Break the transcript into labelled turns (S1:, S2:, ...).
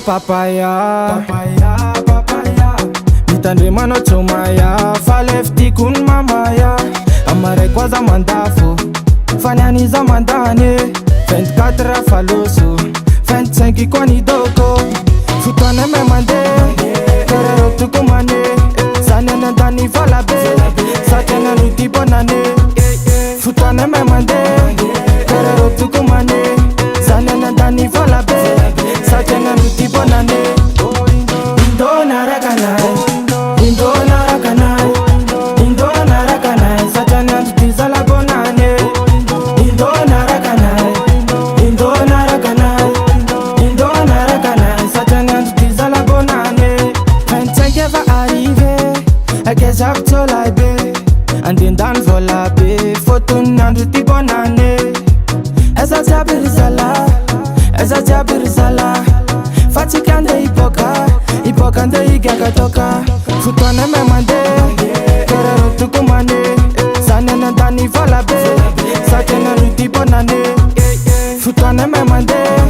S1: papaya mitandre manao tsomaya falefty kun mamaya amaray koa za mandafo faniany za mandany 24 faloso 25 koa ny doko fotoana may mandeha kararo toko mane zany anandany valabe satria nano ty bonane fotoana may mandeha kararo toko mane zany anandany valabe satria nano ty bonane indona rakanay indona rakanay indona rakanay satria nano ty zala bonane indona rakanay indona rakanay indona rakanay satria nano ty zala bonane 25 efa arrivé akeza fitsolay be andendany vola be fotony andro ty bonane eza jiaby ry zala eza jiaby ry zala fa tsika ande hiboaka ande higakatoka fotoana may mandeha kararo toko mane zany anandany vola be satria nano ty bonane fotoana may mandeha